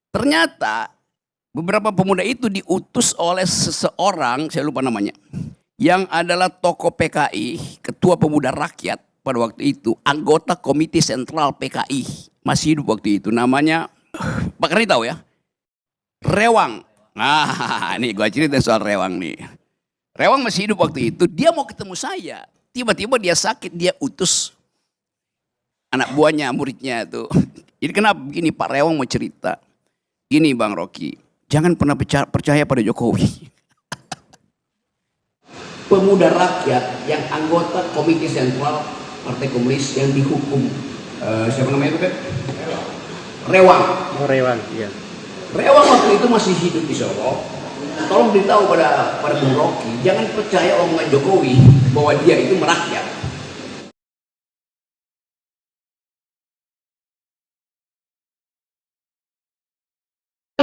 Ternyata beberapa pemuda itu diutus oleh seseorang, saya lupa namanya, yang adalah tokoh PKI, ketua pemuda rakyat pada waktu itu, anggota komite sentral PKI, masih hidup waktu itu, namanya, Pak Karni tahu ya, Rewang. Nah, ini gua cerita soal Rewang nih. Rewang masih hidup waktu itu, dia mau ketemu saya, tiba-tiba dia sakit, dia utus anak buahnya, muridnya itu. Jadi kenapa begini, Pak Rewang mau cerita. Gini Bang Rocky, jangan pernah percaya pada Jokowi. Pemuda rakyat yang anggota komite sentral Partai Komunis yang dihukum, siapa namanya itu kan? Rewang. Oh, Rewang, iya. Rewang waktu itu masih hidup di Solo. Tolong beritahu pada Bung Rocky, jangan percaya omongan Jokowi bahwa dia itu merakyat.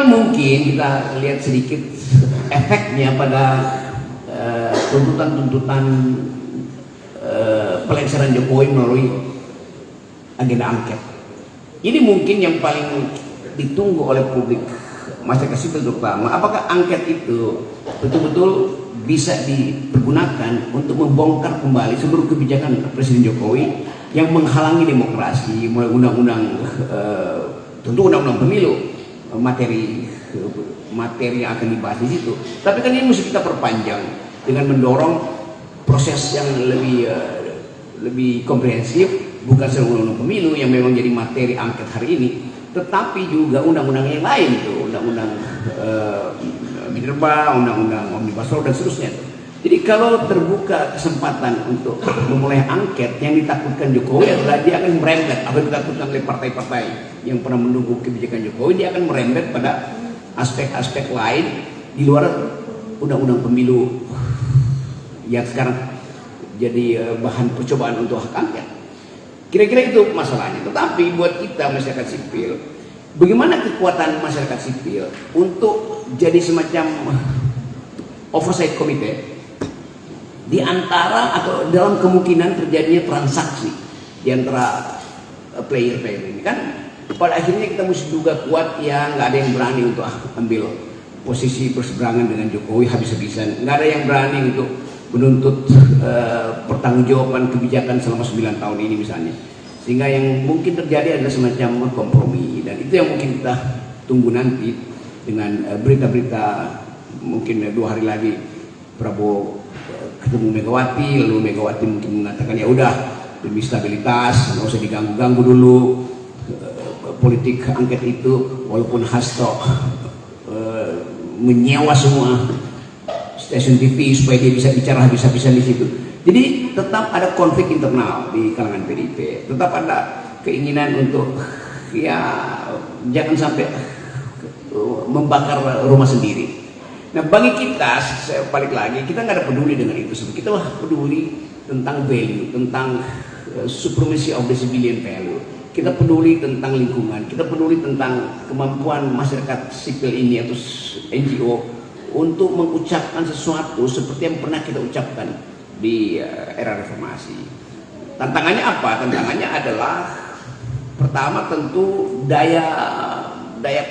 Mungkin kita lihat sedikit efeknya pada tuntutan-tuntutan pelengseran Jokowi melalui agenda angket. Ini mungkin yang paling ditunggu oleh publik, masyarakat sipil terutama. Apakah angket itu betul-betul bisa dipergunakan untuk membongkar kembali seluruh kebijakan Presiden Jokowi yang menghalangi demokrasi, mulai undang-undang, tentu undang-undang pemilu, materi yang akan dibahas di situ. Tapi kan ini mesti kita perpanjang dengan mendorong proses yang lebih komprehensif, bukan saja undang-undang pemilu yang memang jadi materi angket hari ini, tetapi juga undang-undang yang lain tuh, undang-undang Minerba, undang-undang Omnibus Law dan seterusnya. Jadi kalau terbuka kesempatan untuk memulai angket, yang ditakutkan Jokowi adalah dia akan merembet apa yang ditakutkan oleh partai-partai yang pernah mendukung kebijakan Jokowi. Dia akan merembet pada aspek-aspek lain di luar undang-undang pemilu yang sekarang jadi bahan percobaan untuk hak angket. Kira-kira itu masalahnya. Tetapi buat kita masyarakat sipil, bagaimana kekuatan masyarakat sipil untuk jadi semacam oversight committee di antara atau dalam kemungkinan terjadinya transaksi di antara player-player ini kan. Pada akhirnya kita mesti juga kuat ya, nggak ada yang berani untuk ambil posisi berseberangan dengan Jokowi habis-habisan, nggak ada yang berani untuk menuntut pertanggungjawaban kebijakan selama 9 tahun ini misalnya, sehingga yang mungkin terjadi adalah semacam kompromi. Dan itu yang mungkin kita tunggu nanti dengan berita-berita mungkin 2 hari lagi Prabowo ketemu Megawati, lalu Megawati mungkin mengatakan ya udah demi stabilitas nggak usah diganggu-ganggu dulu politik angket itu, walaupun Hasto menyewa semua stasiun TV supaya dia bisa bicara habis-habisan di situ. Jadi tetap ada konflik internal di kalangan PDIP, tetap ada keinginan untuk ya jangan sampai membakar rumah sendiri. Nah bagi kita, saya balik lagi, kita nggak ada peduli dengan itu. Kita peduli tentang value, tentang supremacy of the civilian value. Kita peduli tentang lingkungan, kita peduli tentang kemampuan masyarakat sipil ini atau NGO untuk mengucapkan sesuatu seperti yang pernah kita ucapkan di era reformasi. Tantangannya apa? Tantangannya adalah pertama tentu daya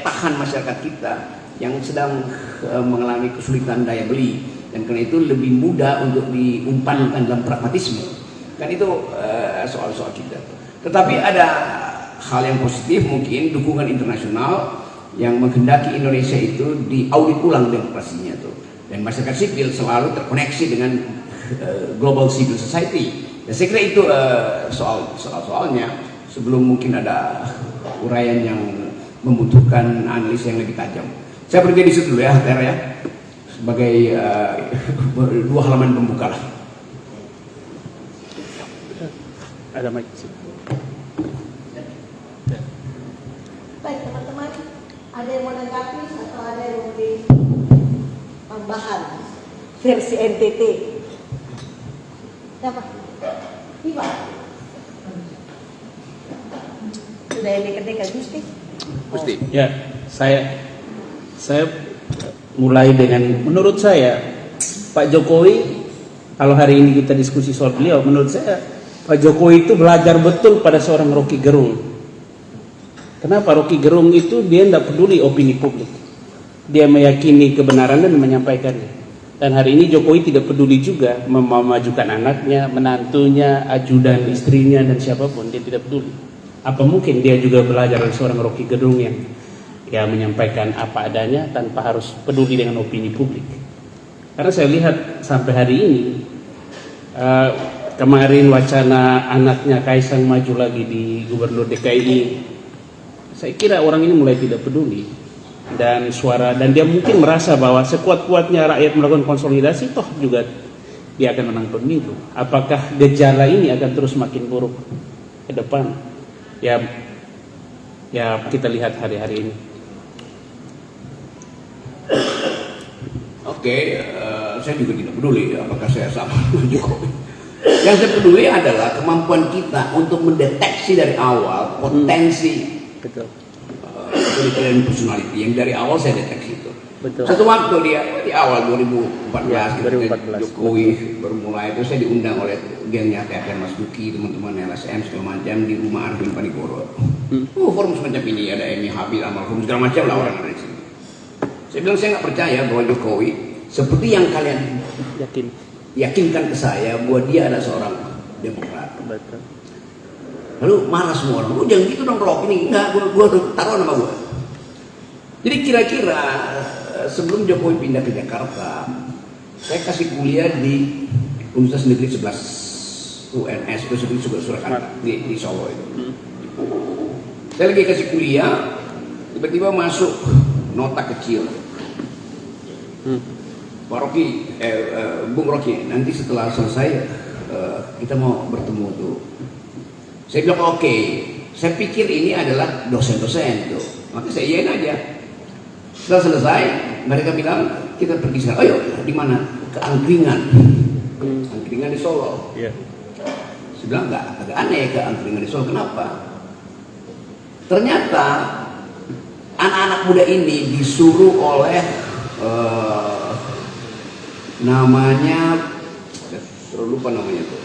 tahan masyarakat kita yang sedang mengalami kesulitan daya beli, dan karena itu lebih mudah untuk diumpankan dalam pragmatisme. Kan itu soal-soal kita. Tetapi ada hal yang positif, mungkin dukungan internasional yang menghendaki Indonesia itu diaudit ulang demokrasinya tuh, dan masyarakat sipil selalu terkoneksi dengan global civil society. Dan saya kira itu soalnya sebelum mungkin ada uraian yang membutuhkan analisa yang lebih tajam. Saya pergi di situ dulu ya, Tera ya, sebagai 2 halaman pembuka lah. Ada mic. Baik teman-teman, ada yang mau menanggapi atau ada yang mau di tambahan versi NTT? Siapa? Iwa? Sudah yang dikedekan Gusti? Gusti. Ya, saya mulai dengan, menurut saya Pak Jokowi, kalau hari ini kita diskusi soal beliau, menurut saya Pak Jokowi itu belajar betul pada seorang Rocky Gerung. Kenapa? Rocky Gerung itu dia tidak peduli opini publik. Dia meyakini kebenaran dan menyampaikannya. Dan hari ini Jokowi tidak peduli juga memajukan anaknya, menantunya, ajudan istrinya dan siapapun. Dia tidak peduli. Apa mungkin dia juga belajar dari seorang Rocky Gerung yang menyampaikan apa adanya tanpa harus peduli dengan opini publik. Karena saya lihat sampai hari ini, kemarin wacana anaknya Kaisang maju lagi di Gubernur DKI, saya kira orang ini mulai tidak peduli dan dia mungkin merasa bahwa sekuat-kuatnya rakyat melakukan konsolidasi, toh juga dia akan menang pemilu. Apakah gejala ini akan terus makin buruk ke depan? Ya kita lihat hari-hari ini. Oke, saya juga tidak peduli apakah saya sama dengan Jokowi. Yang saya peduli adalah kemampuan kita untuk mendeteksi dari awal potensi authoritarian personality yang dari awal saya deteksi itu. Betul. Satu waktu di awal 2014, 2014. Jokowi bermulai itu saya diundang oleh gengnya TPN Mas Duki, teman-teman LSM segala macam di rumah Arvin Panigoro. Forum semacam ini ada Emi Habil, Amalhum segala macam lah orang ada di sini. Saya bilang saya nggak percaya bahwa Jokowi seperti yang kalian yakinkan ke saya bahwa dia adalah seorang demokrat. Betul. Lalu marah semua orang, lu jangan gitu dong Rock, ini enggak, gua taruh nama gua. Jadi kira-kira sebelum Jokowi pindah ke Jakarta, saya kasih kuliah di Universitas Negeri 11 UNS itu seperti Surakarta di Solo itu. Saya lagi kasih kuliah, tiba-tiba masuk nota kecil. Pak Rocky, Bung Rocky, nanti setelah selesai kita mau bertemu tuh. Saya bilang oke. Saya pikir ini adalah dosen-dosen tuh, maka saya iyain aja. Setelah selesai, mereka bilang kita pergi sana. Ayo, di mana? Ke Angkringan. Angkringan di Solo. Yeah. Saya bilang agak aneh ke Angkringan di Solo. Kenapa? Ternyata anak-anak muda ini disuruh oleh namanya, terlalu lupa namanya tuh,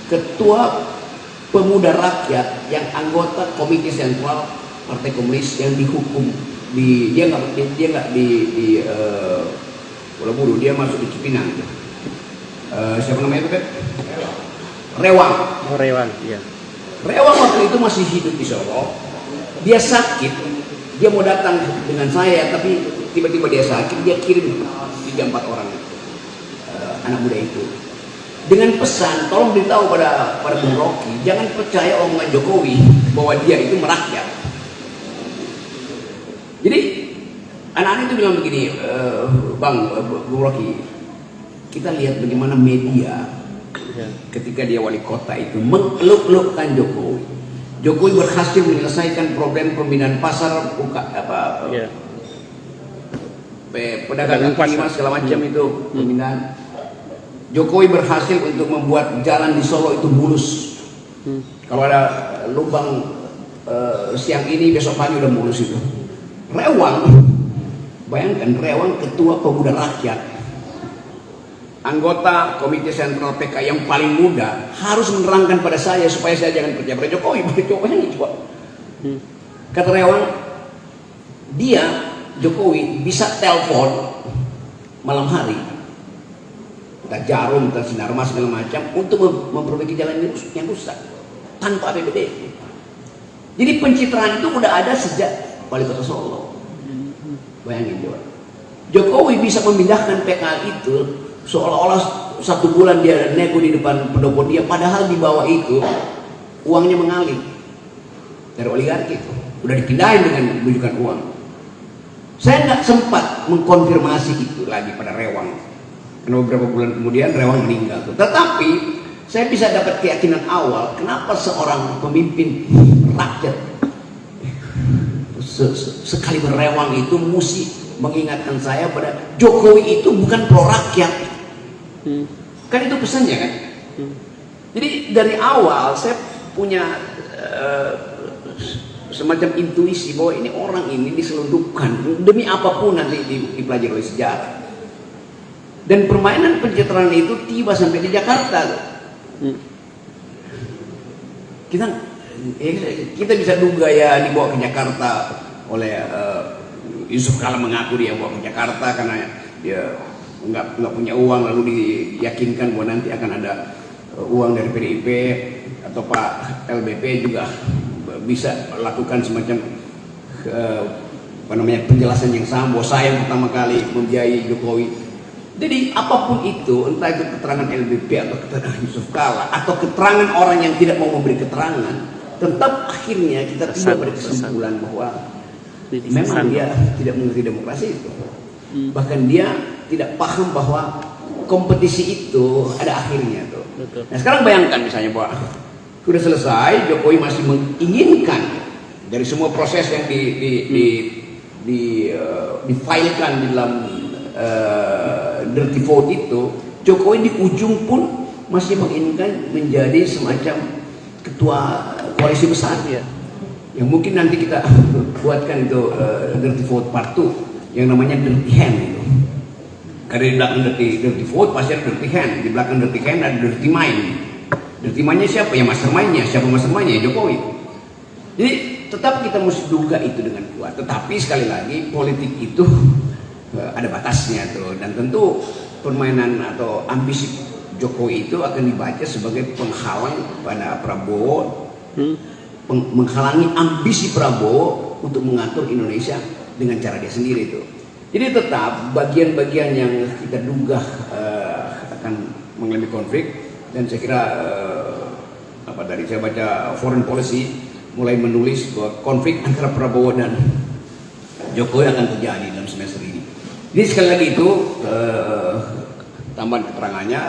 Ketua Pemuda Rakyat yang anggota Komite Sentral Partai Komunis yang dihukum dia nggak di Pulau Buru, dia masuk di Cipinang. Siapa namanya itu kan? Rewang. Oh, Rewang, iya. Rewang waktu itu masih hidup di Solo. Dia sakit, dia mau datang dengan saya, tapi tiba-tiba dia sakit, dia kirim 3-4 orang anak muda itu dengan pesan, tolong beritahu pada Bung Rocky, jangan percaya omongan Jokowi bahwa dia itu merakyat. Jadi anak-anak itu bilang begini, Bung Rocky, kita lihat bagaimana media ketika dia wali kota itu mengeluk-elukkan Jokowi. Jokowi berhasil menyelesaikan problem pembinaan pasar, pedagang kaki lima segala macam itu pembinaan. Jokowi berhasil untuk membuat jalan di Solo itu mulus. Kalau ada lubang siang ini besok pagi udah mulus itu. Rewang, bayangkan Rewang Ketua Pemuda Rakyat, anggota Komite Sentral PK yang paling muda, harus menerangkan pada saya supaya saya jangan percaya pada Jokowi. Jokowi coba. Kata Rewang, dia Jokowi bisa telepon malam hari, kita Jarum, kita Sinarmas segala macam untuk memperbaiki jalan yang rusak tanpa APBD. Jadi pencitraan itu udah ada sejak Wali Kota Solo. Bayangin coba. Jokowi bisa memindahkan PK itu seolah-olah 1 bulan dia nego di depan pendopo dia, padahal di bawah itu uangnya mengalir dari oligarki itu. Udah dipindahin dengan bujukan uang. Saya nggak sempat mengkonfirmasi itu lagi pada Rewang. Karena beberapa bulan kemudian Rewang meninggal. Tetapi saya bisa dapat keyakinan awal kenapa seorang pemimpin rakyat sekali Rewang itu mesti mengingatkan saya pada Jokowi itu bukan pro rakyat. Kan itu pesannya kan. Jadi dari awal saya punya semacam intuisi bahwa ini orang ini diselundupkan demi apapun nanti dipelajari oleh sejarah. Dan permainan pencitraan itu tiba sampai di Jakarta. kita bisa duga ya dibawa ke Jakarta oleh Yusuf Kala, mengaku dia bawa ke Jakarta karena dia nggak punya uang, lalu diyakinkan bahwa nanti akan ada uang dari PDIP atau Pak LBP juga bisa lakukan semacam penjelasan yang sama bahwa saya yang pertama kali membiayai Jokowi. Jadi apapun itu, entah itu keterangan LBP atau keterangan Yusuf Kala atau keterangan orang yang tidak mau memberi keterangan, tetap akhirnya kita tiba pada kesimpulan bahwa memang dia tidak mengerti demokrasi itu. Bahkan dia tidak paham bahwa kompetisi itu ada akhirnya tuh. Nah sekarang bayangkan misalnya bahwa sudah selesai, Jokowi masih menginginkan dari semua proses yang difilekan di dalam dirty vote itu, Jokowi di ujung pun masih menginginkan menjadi semacam ketua koalisi besar ya. Yang mungkin nanti kita buatkan itu dirty vote part 2 yang namanya dirty hand itu. Karena di belakang dirty vote pasti ada dirty hand, di belakang dirty hand ada dirty mind. Dirty mind-nya siapa? Ya mastermind-nya. Siapa mastermind-nya? Jokowi. Jadi tetap kita mesti duga itu dengan kuat. Tetapi sekali lagi politik itu ada batasnya tuh, dan tentu permainan atau ambisi Jokowi itu akan dibaca sebagai penghalang pada Prabowo, menghalangi ambisi Prabowo untuk mengatur Indonesia dengan cara dia sendiri itu. Jadi tetap bagian-bagian yang kita duga akan mengalami konflik, dan saya kira dari saya baca Foreign Policy mulai menulis bahwa konflik antara Prabowo dan Jokowi akan terjadi dalam semester ini. Jadi sekali lagi itu tambahan keterangannya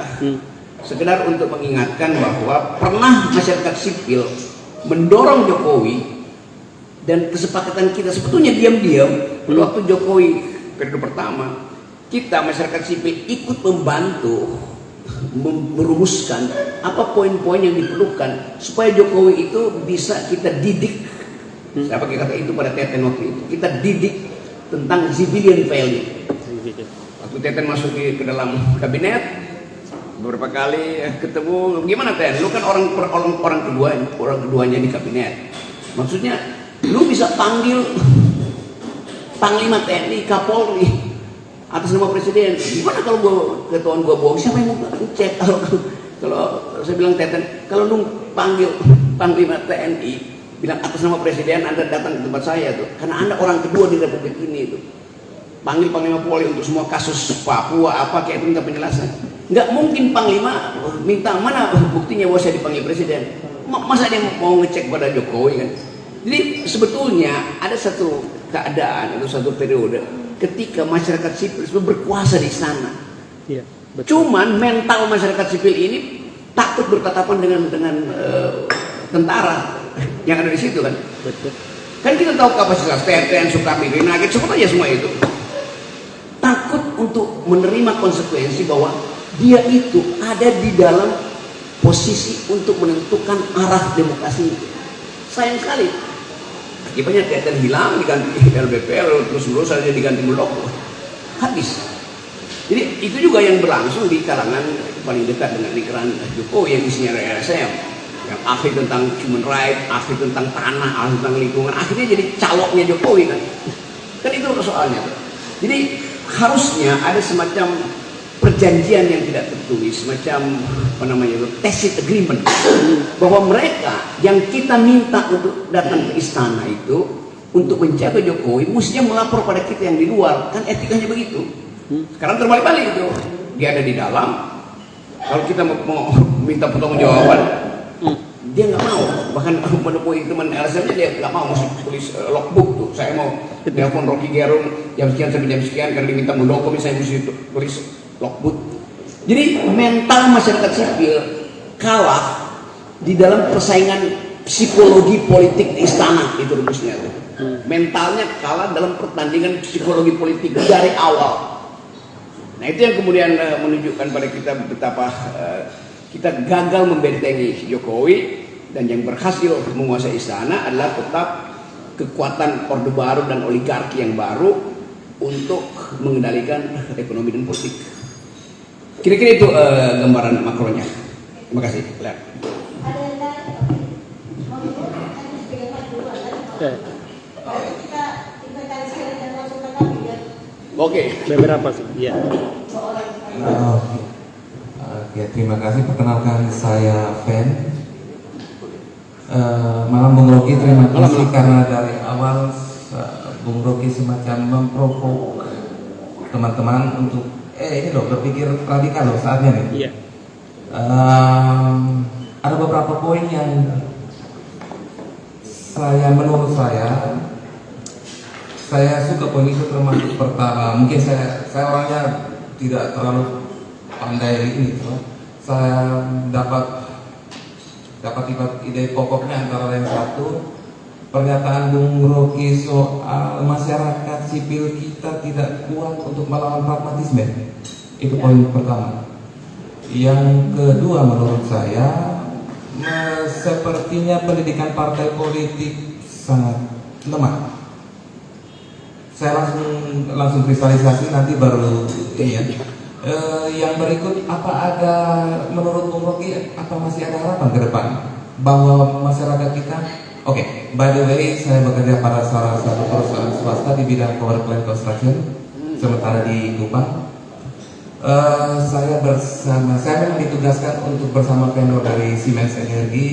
sekedar untuk mengingatkan bahwa pernah masyarakat sipil mendorong Jokowi, dan kesepakatan kita sebetulnya diam-diam waktu Jokowi periode pertama, kita masyarakat sipil ikut membantu merumuskan apa poin-poin yang diperlukan supaya Jokowi itu bisa kita didik. Saya pakai kata itu pada Teten waktu itu, kita didik tentang civilian value. Waktu Teten masuk ke dalam kabinet beberapa kali ketemu, gimana Ten? Lu kan orang keduanya di kabinet. Maksudnya lu bisa panggil Panglima TNI, Kapolri atas nama Presiden. Gimana kalau ketuaan gua bohong? Siapa yang mau cek? Kalau saya bilang Teten, kalau lu panggil Panglima TNI bilang atas nama Presiden, Anda datang ke tempat saya tuh, karena Anda orang kedua di Republik ini itu. Panggil Panglima Polri untuk semua kasus Papua apa kayak itu, minta penjelasan. Nggak mungkin Panglima minta mana buktinya bahwa saya dipanggil Presiden. Masa dia mau ngecek pada Jokowi kan? Jadi sebetulnya ada satu keadaan atau satu periode ketika masyarakat sipil berkuasa di sana. Ya, betul. Cuman mental masyarakat sipil ini takut bertatapan dengan tentara yang ada di situ kan. Betul. Kan kita tahu kapasitas TNI, Sukarni, Rinagit, sebut aja semua itu. Takut untuk menerima konsekuensi bahwa dia itu ada di dalam posisi untuk menentukan arah demokrasi itu. Sayang sekali. Akibatnya Teten hilang, diganti LBP, terus saja diganti Muldoko. Habis. Jadi itu juga yang berlangsung di kalangan paling dekat dengan lingkaran Jokowi yang isinya RSM, yang ahli tentang human rights, ahli tentang tanah, ahli tentang lingkungan, akhirnya jadi caloknya Jokowi kan. Kan itu soalnya. Jadi harusnya ada semacam perjanjian yang tidak tertulis, semacam tacit agreement, bahwa mereka yang kita minta untuk datang ke istana itu untuk menjaga Jokowi mestinya melapor pada kita yang di luar, kan etikanya begitu. Sekarang terbalik-balik itu, dia ada di dalam, kalau kita mau minta pertanggungjawaban dia nggak mau, bahkan menemui teman LSM-nya dia nggak mau, mesti tulis logbook tuh, saya mau telepon Rocky Gerung jam sekian sampai jam sekian karena diminta Muldoko, misalnya mesti tulis logbook. Jadi mental masyarakat sipil kalah di dalam persaingan psikologi politik di istana, itu rumusnya tuh. Mentalnya kalah dalam pertandingan psikologi politik dari awal. Nah itu yang kemudian menunjukkan pada kita betapa kita gagal membentengi Jokowi, dan yang berhasil menguasai istana adalah tetap kekuatan Orde Baru dan oligarki yang baru untuk mengendalikan ekonomi dan politik. Kira-kira itu gambaran makronya. Terima kasih. Ada yang lain? Baru kita inventarisir dan langsung tanggapi ya. Oke. Beberapa sih, ya. Seorang. Oke, terima kasih. Perkenalkan saya Fen. Malam Bung Rocky, terima kasih karena dari awal Bung Rocky semacam memprovok teman-teman untuk ini loh berpikir radikal loh saatnya nih. Iya. Ada beberapa poin yang menurut saya suka poin itu, termasuk pertama, mungkin saya orangnya tidak terlalu pandai ini, saya dapat ide pokoknya antara lain satu, pernyataan Bung Rocky soal masyarakat sipil kita tidak kuat untuk melawan pragmatisme. Itu poin pertama. Yang kedua, menurut saya sepertinya pendidikan partai politik sangat lemah. Saya langsung kristalisasi, nanti baru ini ya. Yang berikut, apa ada menurut Bung Rocky, apa masih ada harapan ke depan bahwa masyarakat kita? Oke, by the way, saya bekerja pada salah satu perusahaan swasta di bidang power plant construction, sementara di Kupang. Saya memang ditugaskan untuk bersama vendor dari Siemens Energi,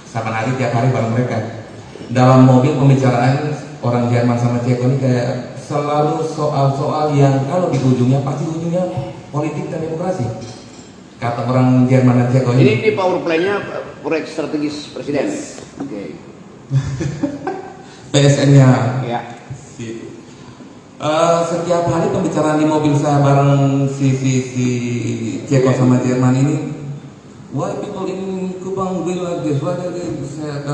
saban hari tiap hari bareng mereka. Dalam mobil pembicaraan orang Jerman sama Ceko ini kayak selalu soal-soal yang kalau di ujungnya pasti ujungnya politik dan demokrasi. Kata orang Jerman dan Ceko ini. Ini power play-nya proyek strategis presiden. Oke. PSN-nya. Ya. Setiap hari pembicaraan di mobil saya bareng si Ceko sama Jerman ini, why people in Kupang will like this? Why saya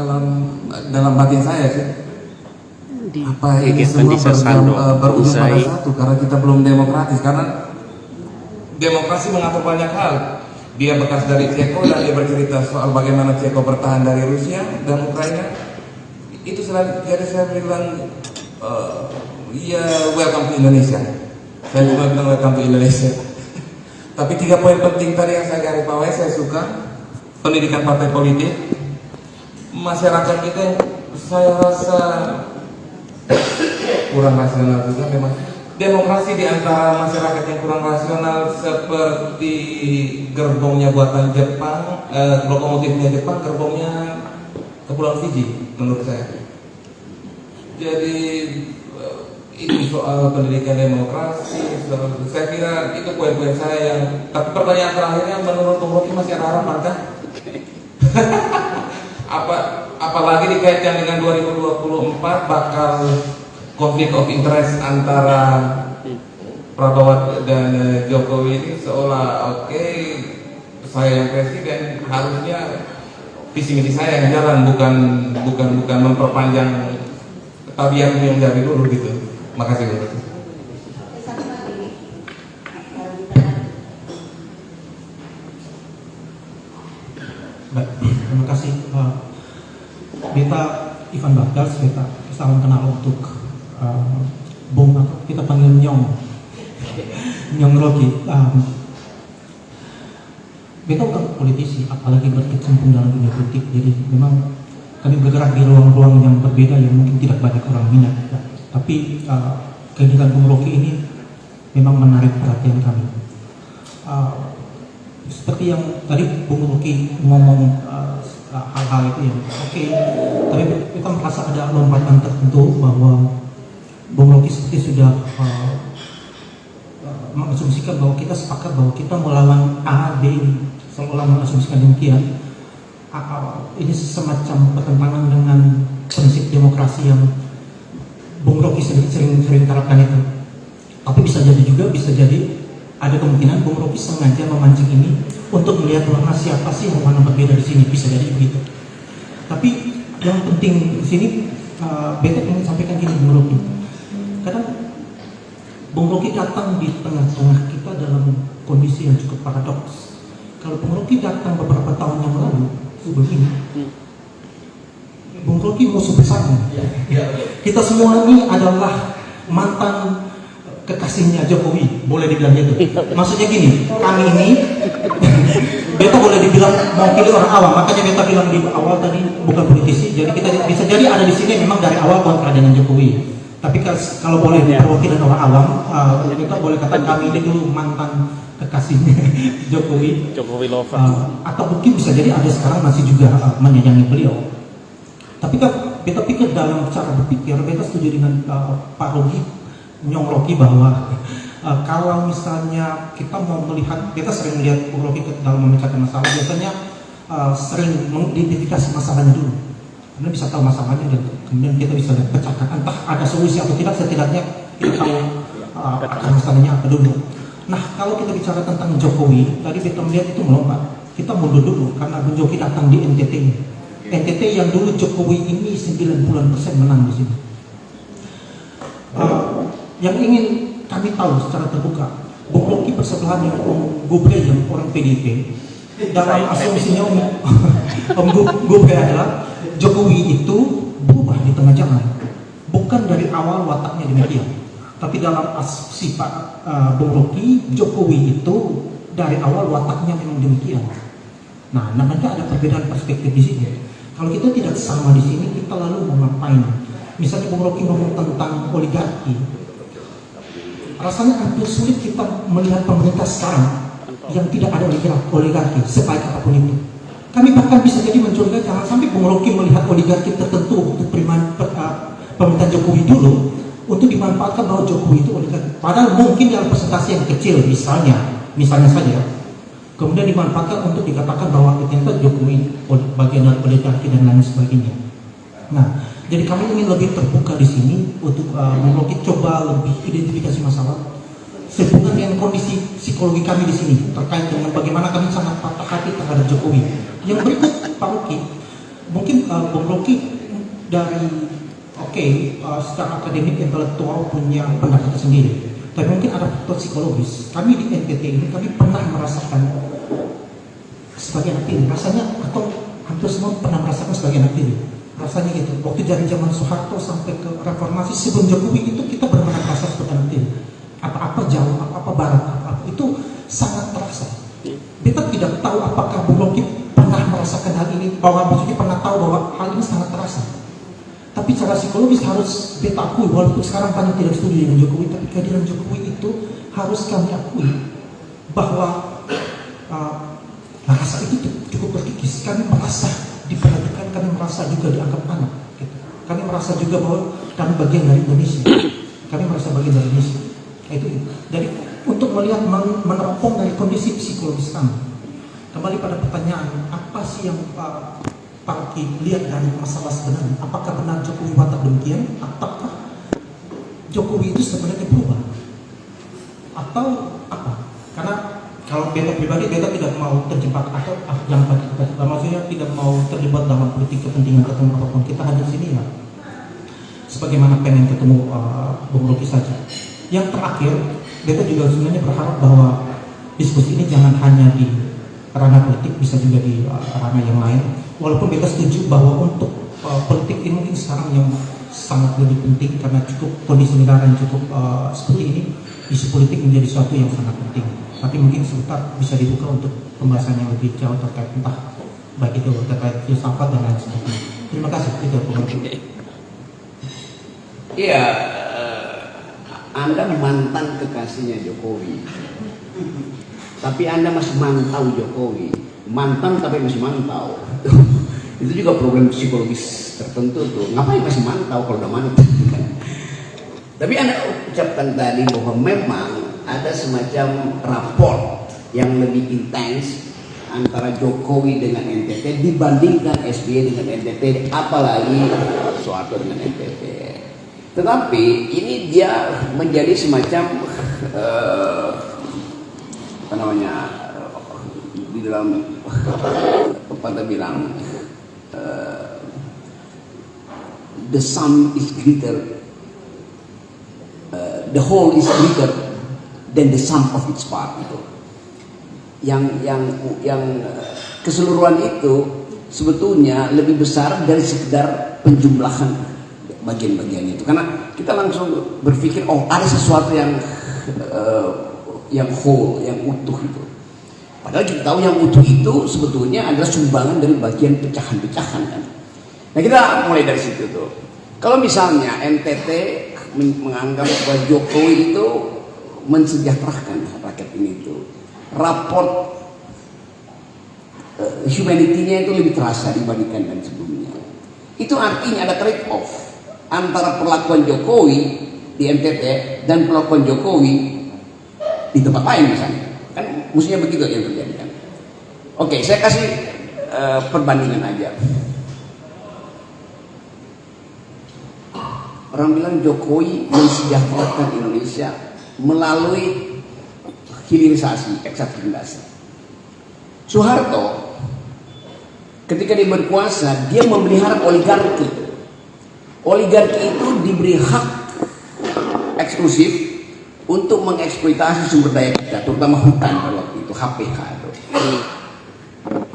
dalam batin saya sih. Apa ini semua berujung pada satu, karena kita belum demokratis. Karena demokrasi mengatur banyak hal. Dia bekas dari Ceko dan dia bercerita soal bagaimana Ceko bertahan dari Rusia dan Ukraina. Itu selalu, jadi saya bilang ya welcome to Indonesia. Saya cuma bilang welcome to Indonesia. Tapi 3 poin penting tadi yang saya garis bawahi, saya suka pendidikan partai politik. Masyarakat kita saya rasa kurang rasional juga memang. Demokrasi di antara masyarakat yang kurang rasional seperti gerbongnya buatan Jepang, lokomotifnya Jepang, gerbongnya Kepulauan Fiji menurut saya. Jadi ini soal pendidikan demokrasi, saya kira itu poin-poin saya yang. Tapi pertanyaan terakhirnya, menurut Bung Rocky masih ada harapan kan? Apalagi dikaitkan dengan 2024 bakal konflik of interest antara Prabowo dan Jokowi ini, seolah oke, saya yang presiden, harusnya visi misi saya yang jalan, bukan memperpanjang tabiat yang dari dulu gitu. Makasih Bu. Satu lagi. Baik, terima kasih. Beta Ivan Bagas, beta salam kenal untuk Bung, kita panggil Nyong Rocky. Beta bukan politisi, apalagi berkecimpung dalam dunia politik. Jadi memang kami bergerak di ruang-ruang yang berbeda yang mungkin tidak banyak orang minat. Tapi kegiatan Bung Rocky ini memang menarik perhatian kami. Seperti yang tadi Bung Rocky ngomong hal-hal itu yang oke, tapi kita merasa ada lompatan tertentu bahwa Bung Rocky seperti sudah mengasumsikan bahwa kita sepakat bahwa kita melawan A, B, seolah mengasumsikan demikian. Ini semacam pertentangan dengan prinsip demokrasi yang Bung Rocky sering terapkan itu. Tapi bisa jadi ada kemungkinan Bung Rocky sengaja memancing ini untuk melihat bahwa siapa sih yang mana berbeda di sini, bisa jadi begitu. Tapi yang penting di sini, beta ingin sampaikan gini Bung Rocky. Kadang Bung Rocky datang di tengah-tengah kita dalam kondisi yang cukup paradoks. Kalau Bung Rocky datang beberapa tahun yang lalu sebelum ini, Bung Rocky musuh besarnya. Kita semua ini adalah mantan kekasihnya Jokowi, boleh dibilang gitu. Maksudnya gini, kami ini beta boleh dibilang mau pilih orang awam, makanya beta bilang di awal tadi bukan politisi, jadi kita bisa jadi ada di sini memang dari awal kontra dengan Jokowi. Tapi kalau boleh perwakilan orang awam, kita boleh katakan kami ini dulu mantan kekasihnya Jokowi lover. atau mungkin bisa jadi ada sekarang masih juga menyayangi beliau. Tapi kan beta pikir dalam cara berpikir, beta setuju dengan Pak Nyong Rocky bahwa kalau misalnya kita mau melihat, kita sering melihat Bung Rocky dalam memecahkan masalah, biasanya sering mengidentifikasi masalahnya dulu. Anda bisa tahu masalahnya dan kemudian kita bisa lihat pecahkan, entah ada solusi atau tidak, setidaknya kita tahu akar masalahnya apa dulu. Nah, kalau kita bicara tentang Jokowi, tadi kita melihat itu melompat. Kita mundur dulu karena Bung Jokowi datang di NTT. NTT yang dulu Jokowi ini 90% menang di sini. Yang ingin kami tahu secara terbuka, Bung Rocky bersebelahan dengan Om Gupre yang orang PDIP. Dalam asumsinya Om Gupre adalah Jokowi itu berubah di tengah jalan, bukan dari awal wataknya demikian. Tapi dalam asumsi Pak Bung Rocky, Jokowi itu dari awal wataknya memang demikian. Nah, namanya ada perbedaan perspektif di sini. Kalau kita tidak sama di sini, kita lalu mau ngapain? Misalnya Bung Rocky ngomong tentang oligarki, rasanya hampir sulit kita melihat pemerintah sekarang yang tidak ada oligarki, sebaik apapun itu. Kami bahkan bisa jadi mencurigai jangan sampai Bung Rocky melihat oligarki tertentu untuk pemerintahan Jokowi dulu untuk dimanfaatkan bahwa Jokowi itu oligarki. Padahal mungkin dalam presentasi yang kecil, misalnya saja, kemudian dimanfaatkan untuk dikatakan bahwa ternyata Jokowi bagian dari oligarki dan lain sebagainya. Nah, jadi kami ingin lebih terbuka di sini untuk Bung Rocky coba lebih identifikasi masalah sehubungan dengan kondisi psikologi kami di sini terkait dengan bagaimana kami sangat patah hati terhadap Jokowi. Yang berikut Pak Rocky, mungkin Bung Rocky dari secara akademik intelektual punya pendapat sendiri, tapi mungkin ada faktor psikologis. Kami di NTT ini kami pernah merasakan sebagai anak tiri, rasanya atau hampir semua pernah merasakan sebagai anak tiri. Rasanya gitu. Waktu dari zaman Soeharto sampai ke reformasi sebelum Jokowi itu kita benar-benar merasa seperti anak tiri. Apa-apa jauh, apa-apa barat, apa itu sangat terasa. Beta tidak tahu apakah Bung Rocky pernah merasakan hal ini, bahwa maksudnya pernah tahu bahwa hal ini sangat terasa. Tapi secara psikologis harus beta akui, walaupun sekarang banyak tidak setuju dengan Jokowi, tapi kehadiran Jokowi itu harus kami akui bahwa rasa itu cukup berkikis. Kami merasa diperhatikan, kami merasa juga dianggap anak. Gitu. Kami merasa juga bahwa kami bagian dari Indonesia. Kami merasa bagian dari Indonesia. Itu. Jadi untuk melihat meneropong dari kondisi psikologis kami. Kembali pada pertanyaan, apa sih yang Pak Rocky lihat dari masalah sebenarnya? Apakah benar Jokowi watak demikian? Apakah Jokowi itu sebenarnya berubah? Atau apa? Karena kalau beta pribadi, beta tidak mau terjebak atau jangan maksudnya tidak mau terlibat dalam politik kepentingan ketemu apapun. Kita hadir sini ya sebagaimana pengen ketemu Bung Rocky saja. Yang terakhir, beta juga sebenarnya berharap bahwa diskusi ini jangan hanya di ranah politik, bisa juga di ranah yang lain. Walaupun beta setuju bahwa untuk politik ini mungkin sekarang yang sangat lebih penting karena cukup kondisi negara yang cukup seperti ini, isu politik menjadi sesuatu yang sangat penting. Tapi mungkin sebentar bisa dibuka untuk pembahasan yang lebih jauh terkait entah baik itu terkait filsafat dan lain sebagainya. Terima kasih. Itu pengertian. Iya, Anda mantan kekasihnya Jokowi, tapi Anda masih mantau Jokowi. Mantan tapi masih mantau. Itu juga problem psikologis tertentu tuh. Ngapain masih mantau kalau udah mantan? Tapi Anda ucapkan tadi bahwa memang ada semacam raport yang lebih intens antara Jokowi dengan NTT dibandingkan SBY dengan NTT, apalagi Soeharto dengan NTT. Tetapi ini dia menjadi semacam di dalam pepatah bilang the sum is greater, the whole is greater than the sum of its part. Itu yang keseluruhan itu sebetulnya lebih besar dari sekedar penjumlahan bagian-bagian itu, karena kita langsung berpikir oh ada sesuatu yang whole, yang utuh itu. Padahal kita tahu yang utuh itu sebetulnya adalah sumbangan dari bagian pecahan-pecahan kan. Nah kita mulai dari situ tuh. Kalau misalnya NTT menganggap bahwa Jokowi itu mensejahterakan rakyat ini tuh, raport humanity-nya itu lebih terasa dibandingkan dengan sebelumnya. Itu artinya ada trade off antara perlakuan Jokowi di NTT dan perlakuan Jokowi di tempat lain misalnya. Kan mestinya begitu yang terjadi kan. Oke, saya kasih perbandingan aja. Orang bilang Jokowi mensejahterakan Indonesia melalui hilirisasi, eksaminasi. Soeharto ketika dia berkuasa, dia memelihara oligarki. Oligarki itu diberi hak eksklusif untuk mengeksploitasi sumber daya kita, terutama hutan pada waktu itu, HPH itu.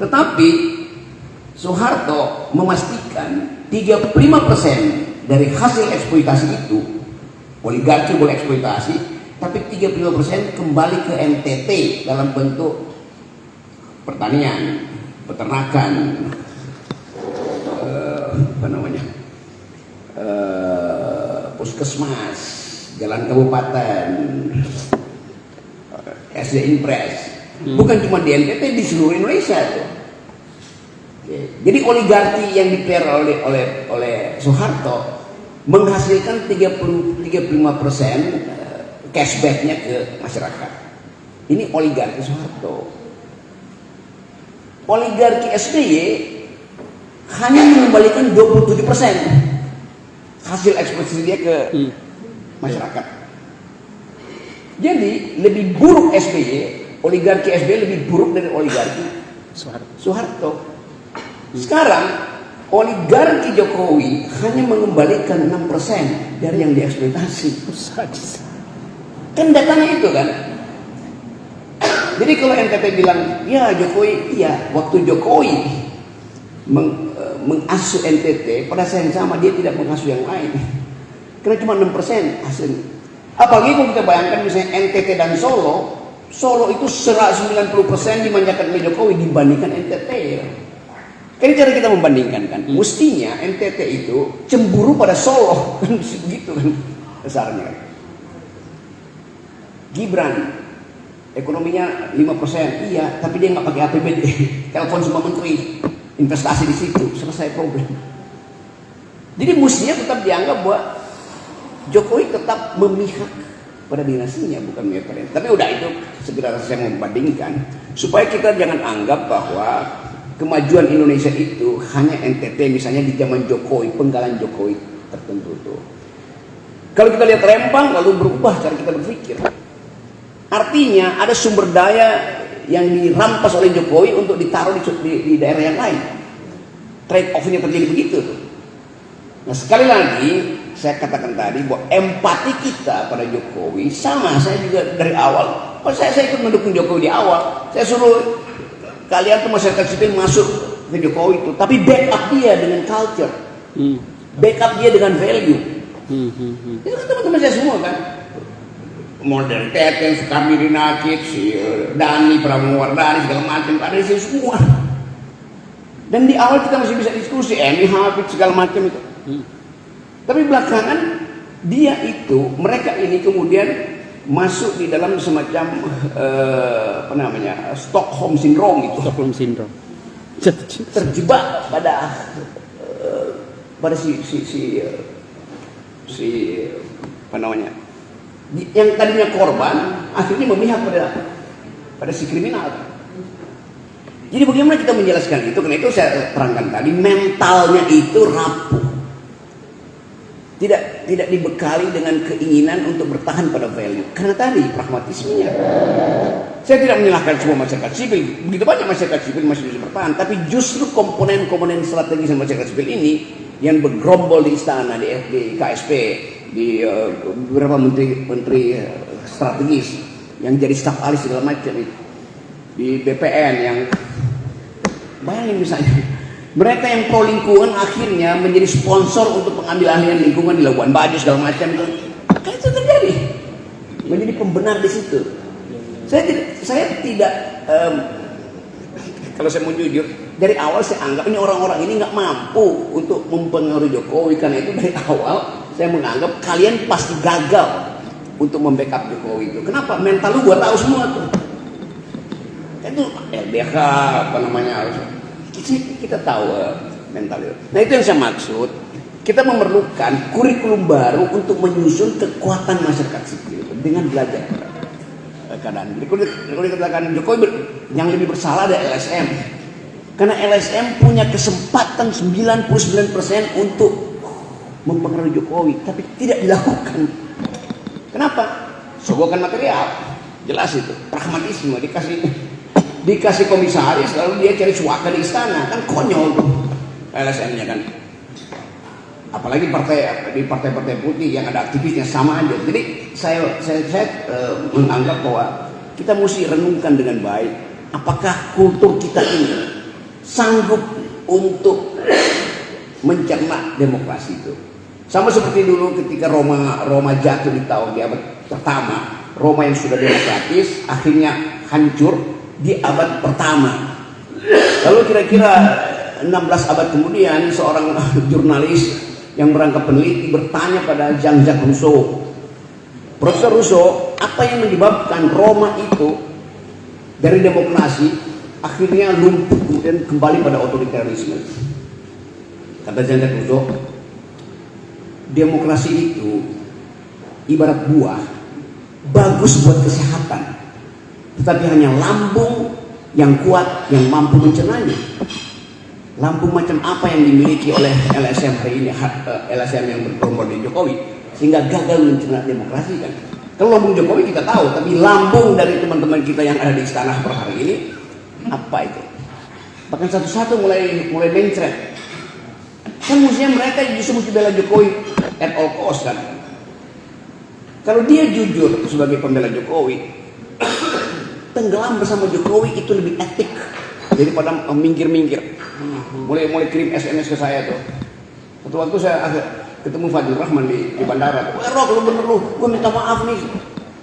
Tetapi Soeharto memastikan 35% dari hasil eksploitasi itu, oligarki boleh eksploitasi, tapi 35% kembali ke NTT dalam bentuk pertanian, peternakan, puskesmas, jalan kabupaten, SD Impres. Bukan cuma di NTT, di seluruh Indonesia tuh. Jadi oligarki yang dipelihara oleh Soeharto menghasilkan 35% cashbacknya ke masyarakat. Ini oligarki Soeharto. Oligarki SBY hanya mengembalikan 27% hasil eksploitasi dia ke masyarakat. Jadi lebih buruk SBY, oligarki SBY lebih buruk dari oligarki Soeharto. Sekarang oligarki Jokowi hanya mengembalikan 6% dari yang dieksploitasi. Kan datanya itu kan. Jadi kalau NTT bilang ya Jokowi, iya, waktu Jokowi mengasuh NTT, pada saat yang sama dia tidak mengasuh yang lain. Karena cuma 6% hasil. Apalagi kalau kita bayangkan misalnya NTT dan Solo itu 90% dimanjakan oleh Jokowi dibandingkan NTT. Kan cara kita membandingkan kan. Mestinya NTT itu cemburu pada Solo kan begitu kan dasarnya. Gibran ekonominya 5%, iya, tapi dia nggak pakai APBD. Telepon semua menteri, investasi di situ, selesai problem. Jadi mestinya tetap dianggap bahwa Jokowi tetap memihak pada dinasinya, bukan memihak pada. Tapi udah itu segera saya membandingkan supaya kita jangan anggap bahwa kemajuan Indonesia itu hanya NTT misalnya di zaman Jokowi, penggalan Jokowi tertentu tuh. Kalau kita lihat Rempang lalu berubah cara kita berpikir. Artinya ada sumber daya yang dirampas oleh Jokowi untuk ditaruh di daerah yang lain. Trade off-nya terjadi begitu tuh. Nah sekali lagi saya katakan tadi bahwa empati kita pada Jokowi sama. Saya juga dari awal, saya ikut mendukung Jokowi di awal. Saya suruh kalian tuh masyarakat sipil masuk ke Jokowi itu, tapi backup dia dengan culture, backup dia dengan value. Itu kan teman-teman saya semua kan. Model Teten, Soekarno Dinakit, si Dani, Prabowo Wardani, segala macam ada di sini semua. Dan di awal kita masih bisa diskusi, Emi Hafid segala macam itu. Tapi belakangan dia itu, mereka ini kemudian masuk di dalam semacam Stockholm Syndrome itu. Stockholm Syndrome. Terjebak pada yang tadinya korban akhirnya memihak pada si kriminal. Jadi bagaimana kita menjelaskan itu? Karena itu saya terangkan tadi, mentalnya itu rapuh. Tidak dibekali dengan keinginan untuk bertahan pada value. Karena tadi pragmatismenya. Saya tidak menyalahkan semua masyarakat sipil. Begitu banyak masyarakat sipil masih bisa bertahan, tapi justru komponen-komponen strategis masyarakat sipil ini yang bergerombol di istana, di KSP, di beberapa menteri strategis yang jadi staf ahli segala macam itu, di BPN yang bayangin misalnya Mereka yang pro lingkungan akhirnya menjadi sponsor untuk pengambil alihan lingkungan di Labuan Bajo segala macam itu. Kan itu terjadi. Menjadi pembenar di situ. Saya tidak kalau saya mau jujur, dari awal saya anggap ini orang-orang ini nggak mampu untuk mempengaruhi Jokowi, karena itu dari awal saya menganggap kalian pasti gagal untuk membackup Jokowi itu. Kenapa? Mental lu gua tahu semua tuh. Itu LBH apa namanya, kita tahu mental itu. Nah itu yang saya maksud. Kita memerlukan kurikulum baru untuk menyusun kekuatan masyarakat sipil dengan belajar keadaan. Kalau dikatakan Jokowi yang lebih bersalah adalah LSM. Karena LSM punya kesempatan 99% untuk mempengaruhi Jokowi, tapi tidak dilakukan. Kenapa? Sogokan material. Jelas itu, pragmatisme, dikasih komisaris lalu dia cari suaka di istana, kan konyol tuh LSM-nya kan. Apalagi di partai-partai putih yang ada aktivisnya sama aja. Jadi saya menganggap bahwa kita mesti renungkan dengan baik, apakah kultur kita ini sanggup untuk mencerna demokrasi itu. Sama seperti dulu ketika Roma jatuh di abad pertama, Roma yang sudah demokratis akhirnya hancur di abad pertama. Lalu kira-kira 16 abad kemudian seorang jurnalis yang merangkap peneliti bertanya pada Jean-Jacques Rousseau, Profesor Rousseau, apa yang menyebabkan Roma itu dari demokrasi akhirnya lumpuh kemudian kembali pada otoritarisme? Kata Jean-Jacques Rousseau, demokrasi itu ibarat buah, bagus buat kesehatan, tetapi hanya lambung yang kuat yang mampu mencernanya. Lambung macam apa yang dimiliki oleh LSM hari ini, LSM yang bergerombol di Jokowi, sehingga gagal mencerna demokrasi kan? Kalau lambung Jokowi kita tahu, tapi lambung dari teman-teman kita yang ada di istana per hari ini apa itu? Bahkan satu-satu mulai mencret. Kan mestinya mereka justru mesti bela Jokowi at all cost kan? Kalau dia jujur sebagai pembela Jokowi, tenggelam bersama Jokowi itu lebih etik daripada minggir-minggir. Mulai kirim SMS ke saya tuh. Satu waktu saya ketemu Fadil Rahman di bandara. Rok, lu bener lu, gue minta maaf nih.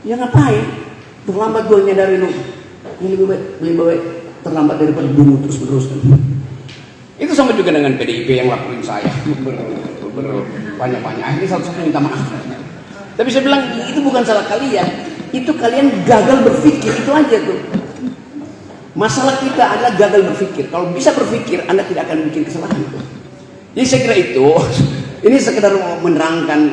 Ya ngapain? Terlambat gue nyadarin lu. Ini lebih baik terlambat daripada bungu terus-menerus. Itu sama juga dengan PDIP yang laporin saya banyak-banyak. Akhirnya satu-satu minta maaf. Tapi saya bilang itu bukan salah kalian. Itu kalian gagal berpikir, itu aja tuh. Masalah kita adalah gagal berpikir. Kalau bisa berpikir, Anda tidak akan bikin kesalahan itu. Jadi saya kira itu, ini sekedar menerangkan